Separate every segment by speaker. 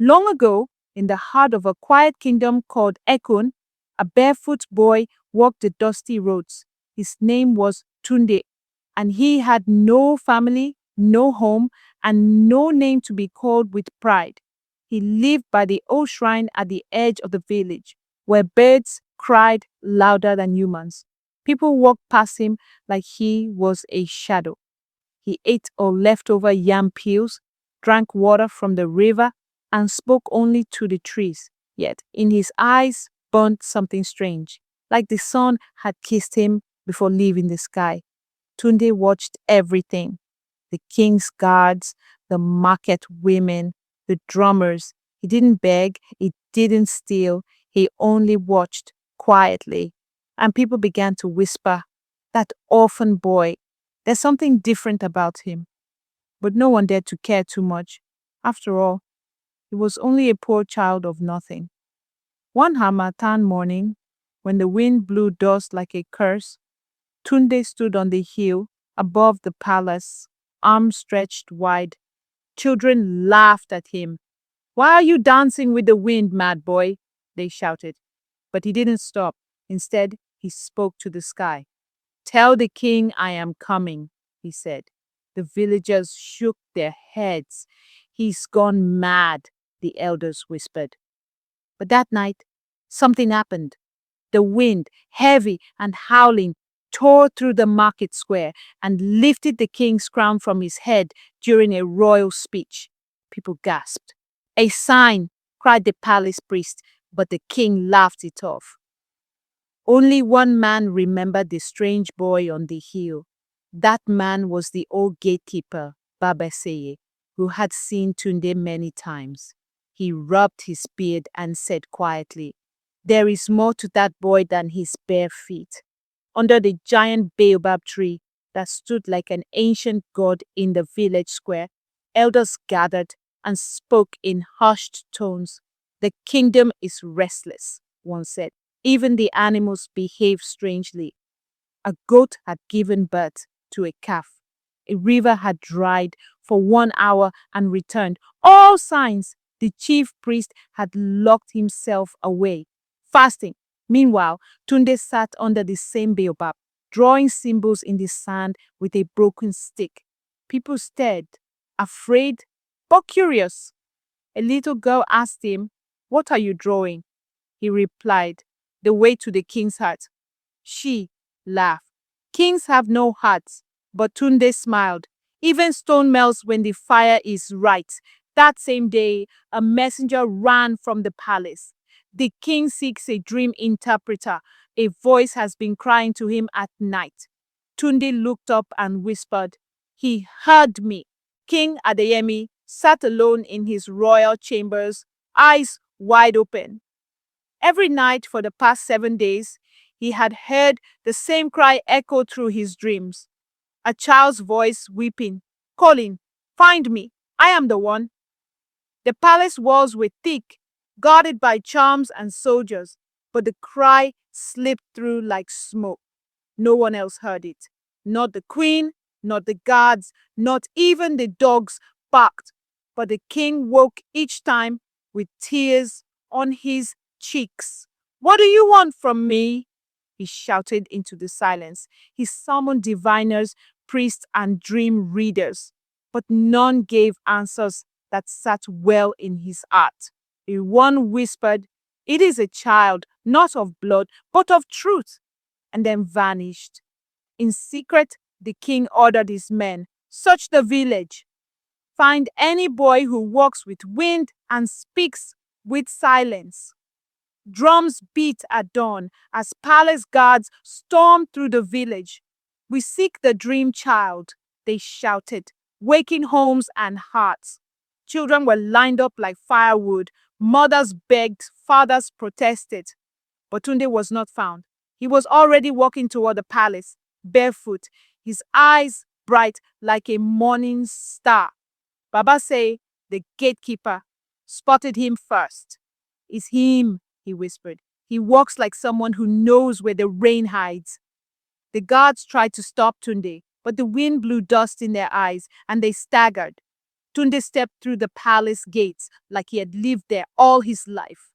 Speaker 1: Long ago, in the heart of a quiet kingdom called Ekun, a barefoot boy walked the dusty roads. His name was Tunde, and he had no family, no home, and no name to be called with pride. He lived by the old shrine at the edge of the village, where birds cried louder than humans. People walked past him like he was a shadow. He ate all leftover yam peels, drank water from the river, and spoke only to the trees. Yet in his eyes burned something strange, like the sun had kissed him before leaving the sky. Tunde watched everything: the king's guards, the market women, the drummers. He didn't beg, he didn't steal, he only watched quietly. And people began to whisper, "That orphan boy, there's something different about him." But no one dared to care too much. After all, he was only a poor child of nothing. One Harmattan morning, when the wind blew dust like a curse, Tunde stood on the hill above the palace, arms stretched wide. Children laughed at him. "Why are you dancing with the wind, mad boy?" they shouted. But he didn't stop. Instead, he spoke to the sky. "Tell the king I am coming," he said. The villagers shook their heads. "He's gone mad," the elders whispered. But that night, something happened. The wind, heavy and howling, tore through the market square and lifted the king's crown from his head during a royal speech. People gasped. "A sign!" cried the palace priest, but the king laughed it off. Only one man remembered the strange boy on the hill. That man was the old gatekeeper, Babaseye, who had seen Tunde many times. He rubbed his beard and said quietly, "There is more to that boy than his bare feet." Under the giant baobab tree that stood like an ancient god in the village square, elders gathered and spoke in hushed tones. "The kingdom is restless," one said. "Even the animals behave strangely." A goat had given birth to a calf. A river had dried for 1 hour and returned. All signs the chief priest had locked himself away, fasting. Meanwhile, Tunde sat under the same baobab, drawing symbols in the sand with a broken stick. People stared, afraid but curious. A little girl asked him, "What are you drawing?" He replied, "The way to the king's heart." She laughed. "Kings have no hearts." But Tunde smiled. "Even stone melts when the fire is right." That same day, a messenger ran from the palace. "The king seeks a dream interpreter. A voice has been crying to him at night." Tunde looked up and whispered, "He heard me." King Adeyemi sat alone in his royal chambers, eyes wide open. Every night for the past 7 days, he had heard the same cry echo through his dreams. A child's voice weeping, calling, "Find me, I am the one." The palace walls were thick, guarded by charms and soldiers, but the cry slipped through like smoke. No one else heard it. Not the queen, not the guards, not even the dogs barked. But the king woke each time with tears on his cheeks. "What do you want from me?" he shouted into the silence. He summoned diviners, priests, and dream readers, but none gave answers that sat well in his heart. One whispered, "It is a child, not of blood, but of truth," and then vanished. In secret, the king ordered his men, "Search the village. Find any boy who walks with wind and speaks with silence." Drums beat at dawn as palace guards stormed through the village. "We seek the dream child," they shouted, waking homes and hearts. Children were lined up like firewood. Mothers begged, fathers protested. But Tunde was not found. He was already walking toward the palace, barefoot, his eyes bright like a morning star. Baba Say, the gatekeeper, spotted him first. "It's him," he whispered. "He walks like someone who knows where the rain hides." The guards tried to stop Tunde, but the wind blew dust in their eyes and they staggered. Tunde stepped through the palace gates like he had lived there all his life.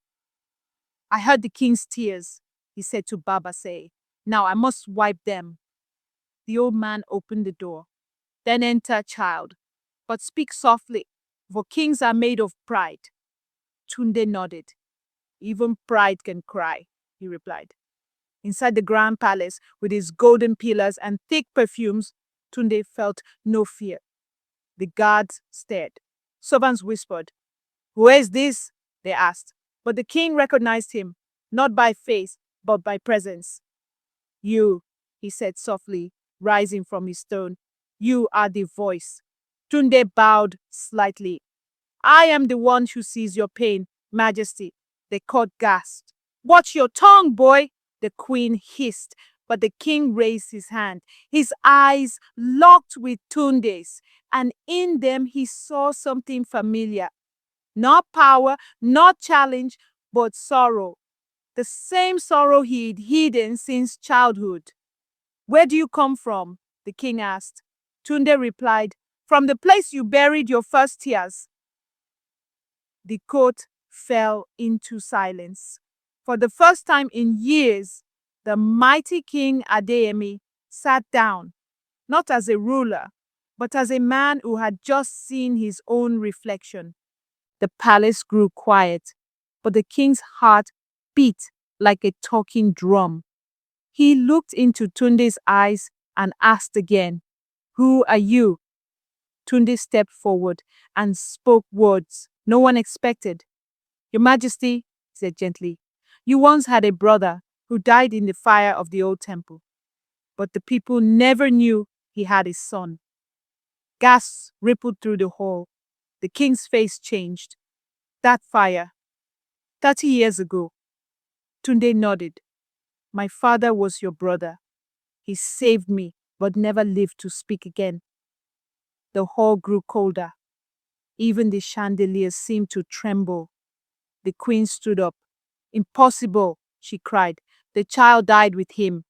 Speaker 1: I heard the king's tears, he said to Babase. Now I must wipe them. The old man opened the door. Then enter, child, but speak softly, for kings are made of pride. Tunde nodded. Even pride can cry, he replied. Inside the grand palace, with its golden pillars and thick perfumes, Tunde felt no fear. The guards stared. Servants whispered. Who is this? They asked. But the king recognized him, not by face, but by presence. You, he said softly, rising from his throne. You are the voice. Tunde bowed slightly. I am the one who sees your pain, Majesty. The court gasped. Watch your tongue, boy, the queen hissed. But the king raised his hand. His eyes locked with Tunde's, and in them he saw something familiar. Not power, not challenge, but sorrow. The same sorrow he'd hidden since childhood. Where do you come from? The king asked. Tunde replied, From the place you buried your first tears. The court fell into silence. For the first time in years, the mighty King Adeyemi sat down, not as a ruler, but as a man who had just seen his own reflection. The palace grew quiet, but the king's heart beat like a talking drum. He looked into Tunde's eyes and asked again, Who are you? Tunde stepped forward and spoke words no one expected. Your Majesty, he said gently, you once had a brother who died in the fire of the old temple, but the people never knew he had a son. Gasps rippled through the hall. The king's face changed. That fire, 30 years ago. Tunde nodded. My father was your brother. He saved me, but never lived to speak again. The hall grew colder. Even the chandeliers seemed to tremble. The queen stood up. Impossible, she cried. The child died with him.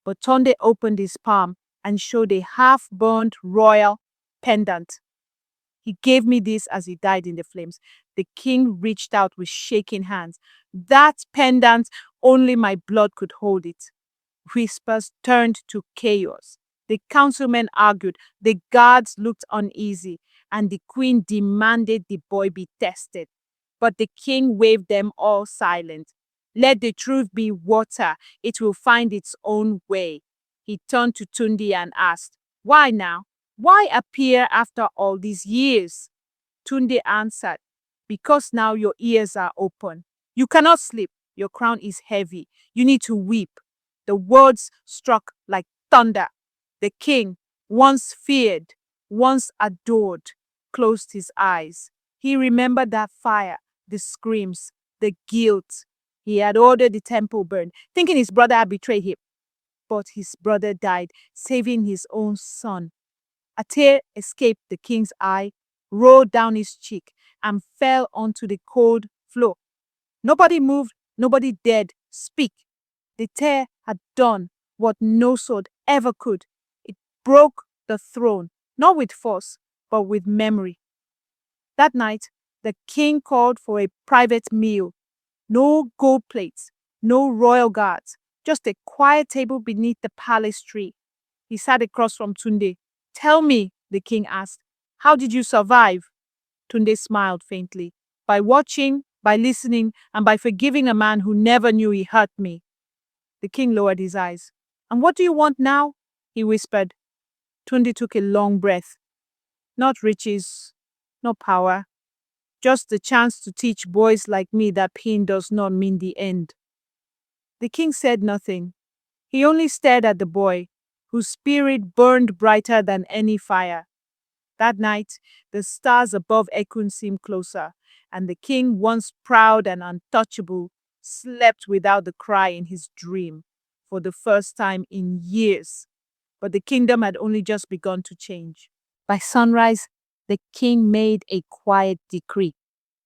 Speaker 1: But Tunde opened his palm and showed a half-burned royal pendant. He gave me this as he died in the flames. The king reached out with shaking hands. That pendant, only my blood could hold it. Whispers turned to chaos. The councilmen argued, the guards looked uneasy, and the queen demanded the boy be tested. But the king waved them all silent. Let the truth be water, it will find its own way. He turned to Tunde and asked, Why now? Why appear after all these years? Tunde answered, Because now your ears are open. You cannot sleep. Your crown is heavy. You need to weep. The words struck like thunder. The king, once feared, once adored, closed his eyes. He remembered that fire, the screams, the guilt. He had ordered the temple burned, thinking his brother had betrayed him. But his brother died, saving his own son. A tear escaped the king's eye, rolled down his cheek, and fell onto the cold floor. Nobody moved, nobody dared speak. The tear had done what no sword ever could. It broke the throne, not with force, but with memory. That night, the king called for a private meal. No gold plates, no royal guards, just a quiet table beneath the palace tree. He sat across from Tunde. Tell me, the king asked, how did you survive? Tunde smiled faintly. By watching, by listening, and by forgiving a man who never knew he hurt me. The king lowered his eyes. And what do you want now? He whispered. Tunde took a long breath. Not riches, not power, just the chance to teach boys like me that pain does not mean the end. The king said nothing. He only stared at the boy, whose spirit burned brighter than any fire. That night, the stars above Ekun seemed closer, and the king, once proud and untouchable, slept without the cry in his dream for the first time in years. But the kingdom had only just begun to change. By sunrise, the king made a quiet decree.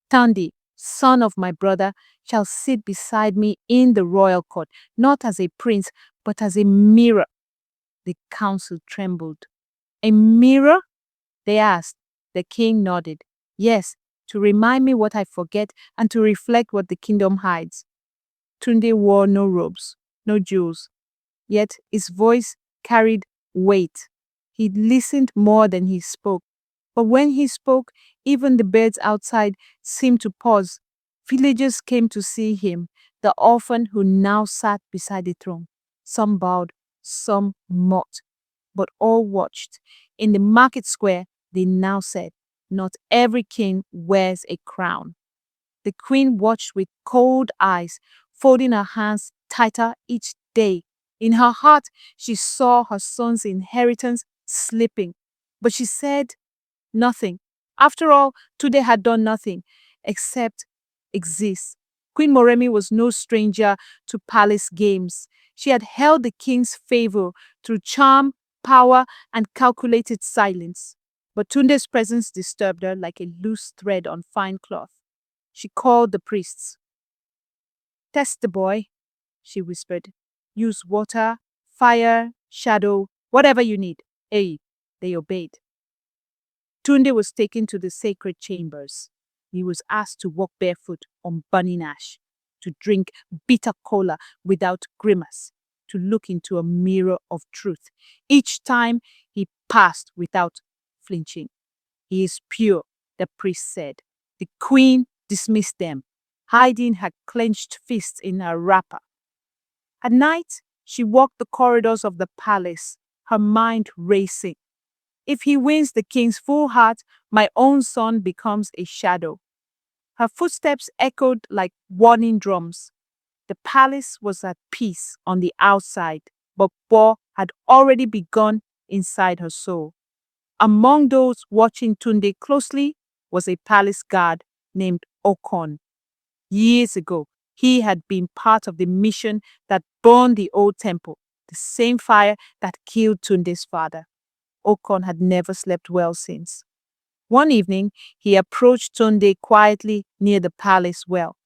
Speaker 1: Tunde, son of my brother, shall sit beside me in the royal court, not as a prince, but as a mirror. The council trembled. A mirror? They asked. The king nodded. Yes, to remind me what I forget and to reflect what the kingdom hides. Tunde wore no robes, no jewels, yet his voice carried weight. He listened more than he spoke. But when he spoke, even the birds outside seemed to pause. Villagers came to see him, the orphan who now sat beside the throne. Some bowed, some mocked, but all watched. In the market square, they now said, "Not every king wears a crown." The queen watched with cold eyes, folding her hands tighter each day. In her heart, she saw her son's inheritance slipping. But she said nothing. After all, Tude had done nothing except exist. Queen Moremi was no stranger to palace games. She had held the king's favor through charm, power, and calculated silence. But Tunde's presence disturbed her like a loose thread on fine cloth. She called the priests. "Test the boy," she whispered. "Use water, fire, shadow, whatever you need." Hey, they obeyed. Tunde was taken to the sacred chambers. He was asked to walk barefoot on burning ash, to drink bitter cola without grimace, to look into a mirror of truth. Each time he passed without flinching. "He is pure," the priest said. The queen dismissed them, hiding her clenched fists in her wrapper. At night, she walked the corridors of the palace, her mind racing. If he wins the king's full heart, my own son becomes a shadow. Her footsteps echoed like warning drums. The palace was at peace on the outside, but war had already begun inside her soul. Among those watching Tunde closely was a palace guard named Okon. Years ago, he had been part of the mission that burned the old temple, the same fire that killed Tunde's father. Okon had never slept well since. One evening, he approached Tunde quietly near the palace well.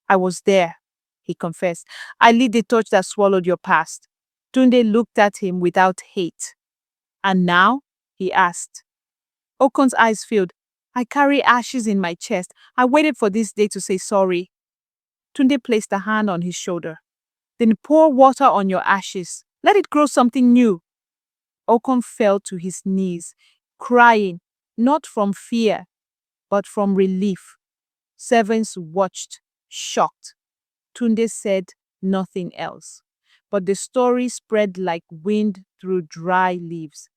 Speaker 1: "I was there," he confessed. "I lit the torch that swallowed your past." Tunde looked at him without hate. "And now?" he asked. Okon's eyes filled. "I carry ashes in my chest. I waited for this day to say sorry." Tunde placed a hand on his shoulder. "Then pour water on your ashes. Let it grow something new." Okon fell to his knees, crying, not from fear, but from relief. Servants watched, shocked. Tunde said nothing else. But the story spread like wind through dry leaves.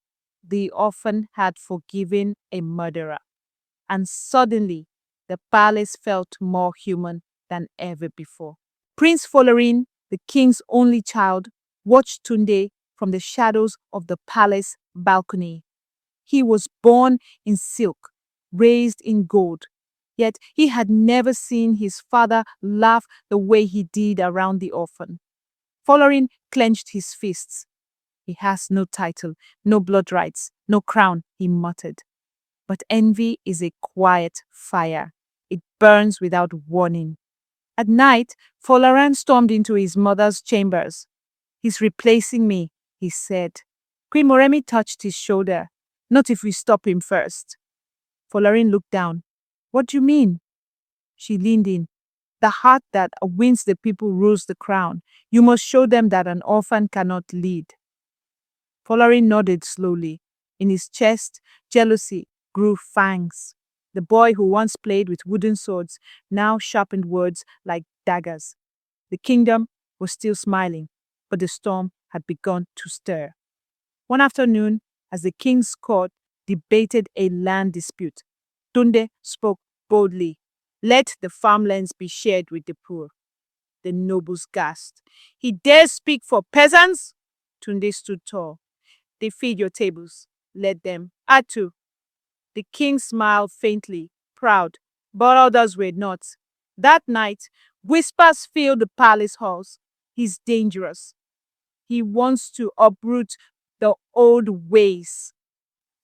Speaker 1: The orphan had forgiven a murderer. And suddenly, the palace felt more human than ever before. Prince Folarin, the king's only child, watched Tunde from the shadows of the palace balcony. He was born in silk, raised in gold, yet he had never seen his father laugh the way he did around the orphan. Folarin clenched his fists. "He has no title, no blood rights, no crown," he muttered. But envy is a quiet fire. It burns without warning. At night, Folarin stormed into his mother's chambers. "He's replacing me," he said. Queen Moremi touched his shoulder. "Not if we stop him first." Folarin looked down. "What do you mean?" She leaned in. "The heart that wins the people rules the crown. You must show them that an orphan cannot lead." Folarin nodded slowly. In his chest, jealousy grew fangs. The boy who once played with wooden swords now sharpened words like daggers. The kingdom was still smiling, but the storm had begun to stir. One afternoon, as the king's court debated a land dispute, Tunde spoke boldly. "Let the farmlands be shared with the poor." The nobles gasped. "He dares speak for peasants?" Tunde stood tall. "They feed your tables. Let them. Add to." The king smiled faintly, proud, but others were not. That night, whispers filled the palace halls. "He's dangerous. He wants to uproot the old ways."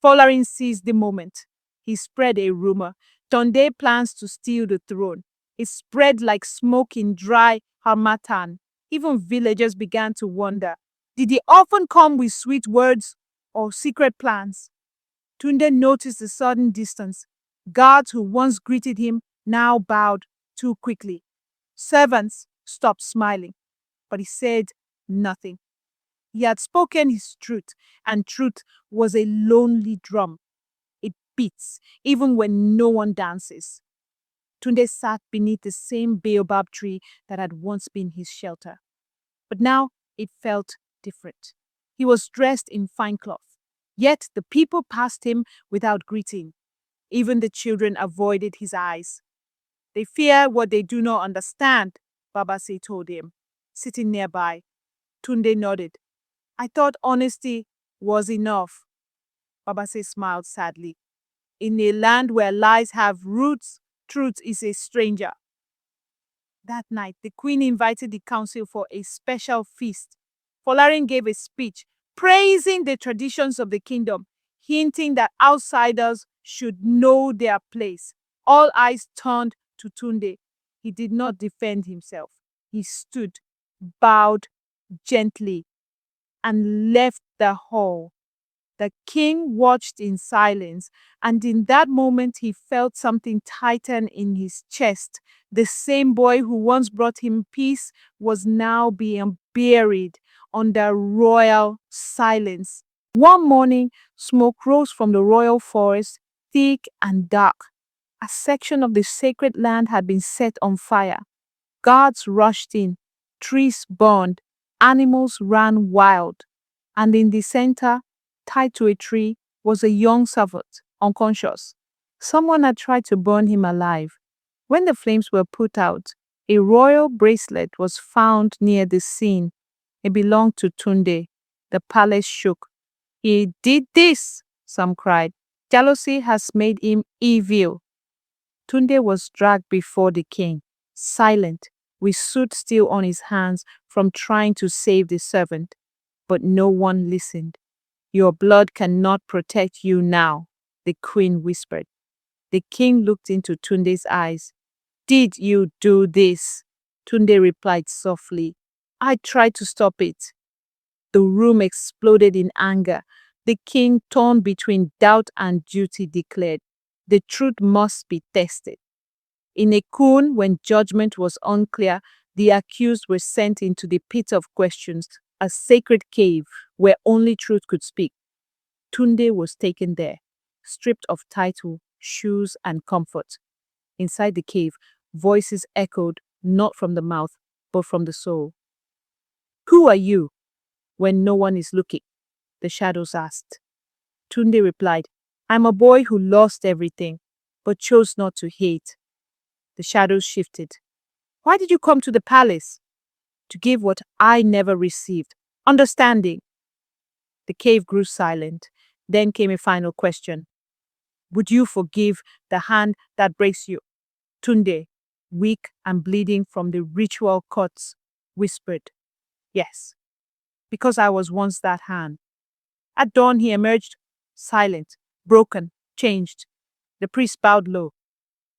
Speaker 1: Folarin seized the moment. He spread a rumor. Tunde plans to steal the throne. It spread like smoke in dry harmattan. Even villagers began to wonder, did he often come with sweet words or secret plans? Tunde noticed the sudden distance. Guards who once greeted him now bowed too quickly. Servants stopped smiling, but he said nothing. He had spoken his truth, and truth was a lonely drum. It beats even when no one dances. Tunde sat beneath the same baobab tree that had once been his shelter. But now it felt different. He was dressed in fine cloth, yet the people passed him without greeting. Even the children avoided his eyes. They fear what they do not understand, Babase told him, sitting nearby. Tunde nodded. I thought honesty was enough. Babase smiled sadly. In a land where lies have roots, truth is a stranger. That night, the queen invited the council for a special feast. Folarin gave a speech praising the traditions of the kingdom, hinting that outsiders should know their place. All eyes turned to Tunde. He did not defend himself. He stood, bowed gently, and left the hall. The king watched in silence, and in that moment he felt something tighten in his chest. The same boy who once brought him peace was now being buried under royal silence. One morning, smoke rose from the royal forest, thick and dark. A section of the sacred land had been set on fire. Guards rushed in, trees burned, animals ran wild, and in the center, tied to a tree, was a young servant, unconscious. Someone had tried to burn him alive. When the flames were put out, a royal bracelet was found near the scene. It belonged to Tunde. The palace shook. He did this, some cried. Jealousy has made him evil. Tunde was dragged before the king, silent, with soot still on his hands from trying to save the servant. But no one listened. Your blood cannot protect you now, the queen whispered. The king looked into Tunde's eyes. Did you do this? Tunde replied softly. I tried to stop it. The room exploded in anger. The king, torn between doubt and duty, declared, the truth must be tested. In Ekun, when judgment was unclear, the accused were sent into the pit of questions, a sacred cave where only truth could speak. Tunde was taken there, stripped of title, shoes, and comfort. Inside the cave, voices echoed not from the mouth, but from the soul. Who are you? When no one is looking, the shadows asked. Tunde replied, I'm a boy who lost everything, but chose not to hate. The shadows shifted. Why did you come to the palace? To give what I never received, understanding. The cave grew silent. Then came a final question. Would you forgive the hand that breaks you? Tunde, weak and bleeding from the ritual cuts, whispered, yes, because I was once that hand. At dawn he emerged, silent, broken, changed. The priest bowed low.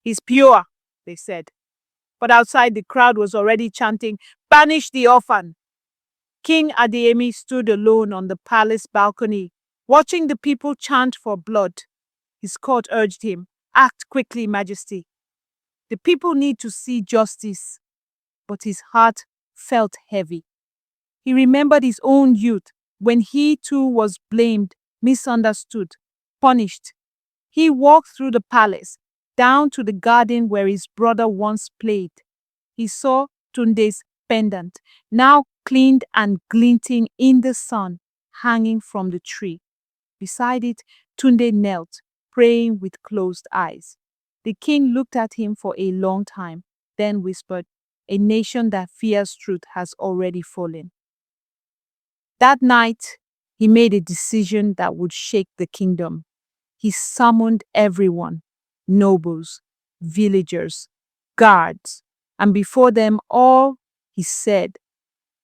Speaker 1: He's pure, they said. But outside the crowd was already chanting, banish the orphan. King Adeyemi stood alone on the palace balcony, watching the people chant for blood. His court urged him, act quickly, Majesty. The people need to see justice. But his heart felt heavy. He remembered his own youth, when he too was blamed, misunderstood, punished. He walked through the palace, down to the garden where his brother once played. He saw Tunde's pendant, now cleaned and glinting in the sun, hanging from the tree. Beside it, Tunde knelt, praying with closed eyes. The king looked at him for a long time, then whispered, a nation that fears truth has already fallen. That night, he made a decision that would shake the kingdom. He summoned everyone, nobles, villagers, guards, and before them all, he said,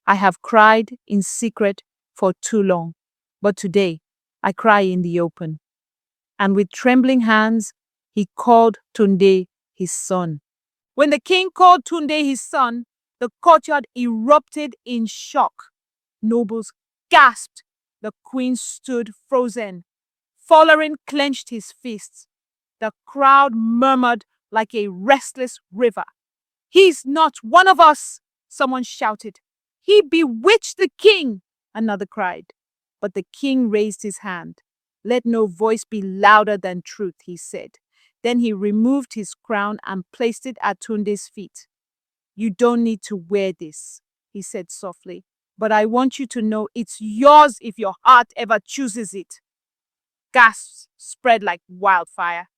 Speaker 1: I have cried in secret for too long, but today I cry in the open. And with trembling hands, he called Tunde his son. When the king called Tunde his son, the courtyard erupted in shock. Nobles gasped. The queen stood frozen. Folarin clenched his fists. The crowd murmured like a restless river. "He's not one of us!" someone shouted. "He bewitched the king!" another cried. But the king raised his hand. "Let no voice be louder than truth," he said. Then he removed his crown and placed it at Tunde's feet. "You don't need to wear this," he said softly, "but I want you to know it's yours if your heart ever chooses it." Gasps spread like wildfire.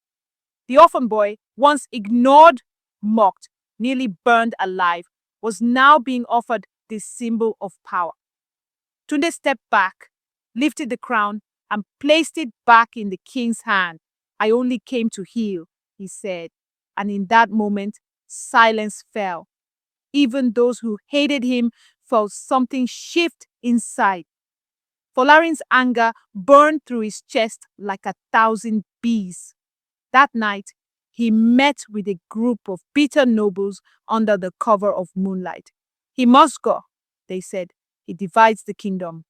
Speaker 1: The orphan boy, once ignored, mocked, nearly burned alive, was now being offered this symbol of power. Tunde stepped back, lifted the crown, and placed it back in the king's hand. "I only came to heal," he said, and in that moment, silence fell. Even those who hated him felt something shift inside. Folarin's anger burned through his chest like 1,000 bees. That night, he met with a group of bitter nobles under the cover of moonlight. "He must go," they said. "He divides the kingdom."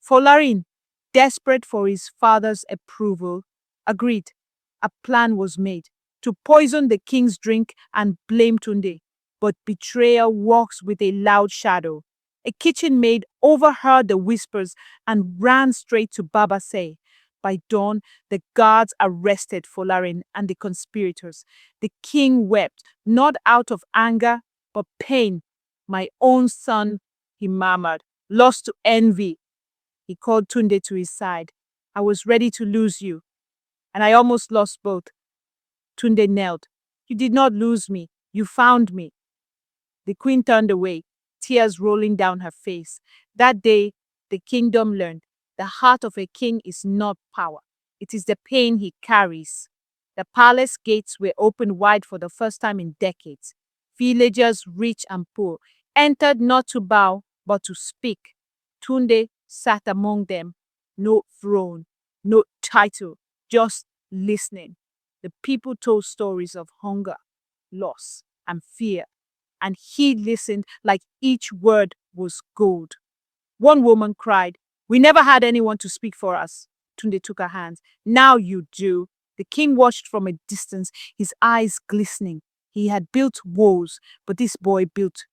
Speaker 1: Folarin, desperate for his father's approval, agreed. A plan was made to poison the king's drink and blame Tunde. But betrayal walks with a loud shadow. A kitchen maid overheard the whispers and ran straight to Baba Say. By dawn, the guards arrested Folarin and the conspirators. The king wept, not out of anger, but pain. "My own son," he murmured, "lost to envy." He called Tunde to his side. "I was ready to lose you, and I almost lost both." Tunde knelt. "You did not lose me. You found me." The queen turned away, tears rolling down her face. That day, the kingdom learned the heart of a king is not power. It is the pain he carries. The palace gates were opened wide for the first time in decades. Villagers, rich and poor, entered not to bow, but to speak. Tunde sat among them. No throne, no title, just listening. The people told stories of hunger, loss, and fear, and he listened like each word was gold. One woman cried, "We never had anyone to speak for us." Tunde took her hands. "Now you do." The king watched from a distance, his eyes glistening. He had built walls, but this boy built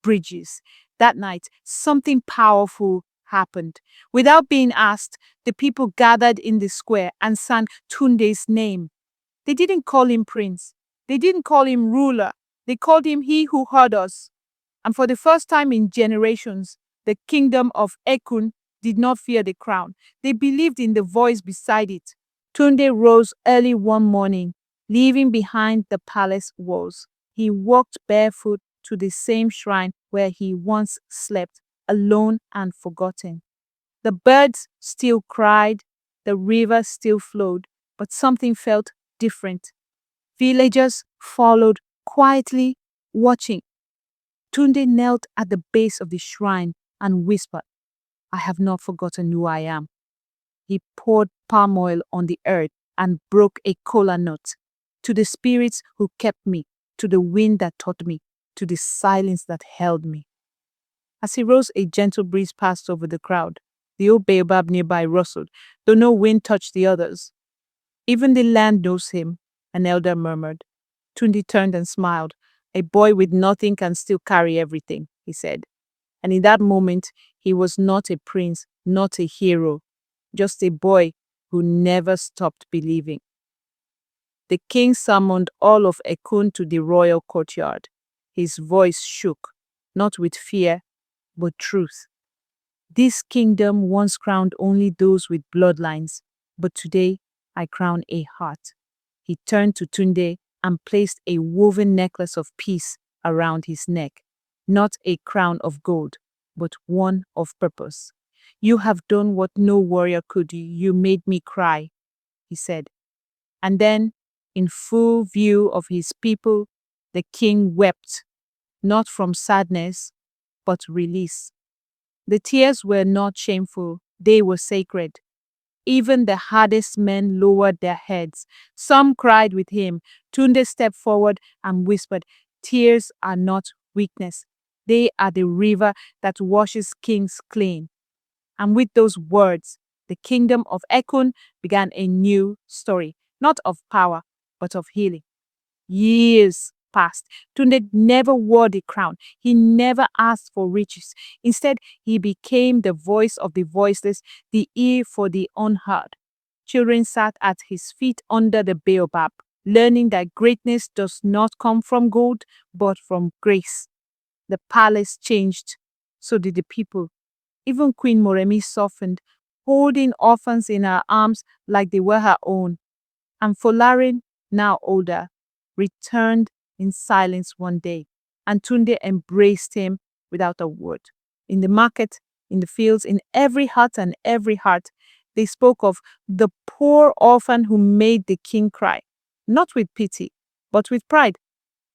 Speaker 1: bridges. That night, something powerful happened. Without being asked, the people gathered in the square and sang Tunde's name. They didn't call him prince. They didn't call him ruler. They called him he who heard us. And for the first time in generations, the kingdom of Ekun did not fear the crown. They believed in the voice beside it. Tunde rose early one morning, leaving behind the palace walls. He walked barefoot to the same shrine where he once slept, alone and forgotten. The birds still cried, the river still flowed, but something felt different. Villagers followed quietly, watching. Tunde knelt at the base of the shrine and whispered, "I have not forgotten who I am." He poured palm oil on the earth and broke a kola nut. "To the spirits who kept me, to the wind that taught me, to the silence that held me." As he rose, a gentle breeze passed over the crowd. The old baobab nearby rustled, though no wind touched the others. "Even the land knows him," an elder murmured. Tunde turned and smiled. "A boy with nothing can still carry everything," he said. And in that moment, he was not a prince, not a hero, just a boy who never stopped believing. The king summoned all of Ekun to the royal courtyard. His voice shook, not with fear, but truth. "This kingdom once crowned only those with bloodlines, but today I crown a heart." He turned to Tunde and placed a woven necklace of peace around his neck, not a crown of gold, but one of purpose. "You have done what no warrior could. You made me cry," he said. And then, in full view of his people, the king wept, not from sadness, but release. The tears were not shameful, they were sacred. Even the hardest men lowered their heads. Some cried with him. Tunde stepped forward and whispered, "Tears are not weakness. They are the river that washes kings clean." And with those words, the The kingdom of Ekun began a new story, not of power, but of healing. Years passed. Tunde never wore the crown. He never asked for riches. Instead, he became the voice of the voiceless, the ear for the unheard. Children sat at his feet under the baobab, learning that greatness does not come from gold, but from grace. The palace changed. So did the people. Even Queen Moremi softened, holding orphans in her arms like they were her own. And Folarin, now older, returned in silence one day, and Tunde embraced him without a word. In the market, in the fields, in every hut and every heart, they spoke of the poor orphan who made the king cry, not with pity, but with pride.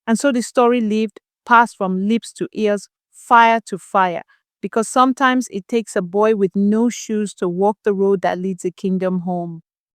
Speaker 1: And so the story lived, passed from lips to ears, fire to fire, because sometimes it takes a boy with no shoes to walk the road that leads the kingdom home.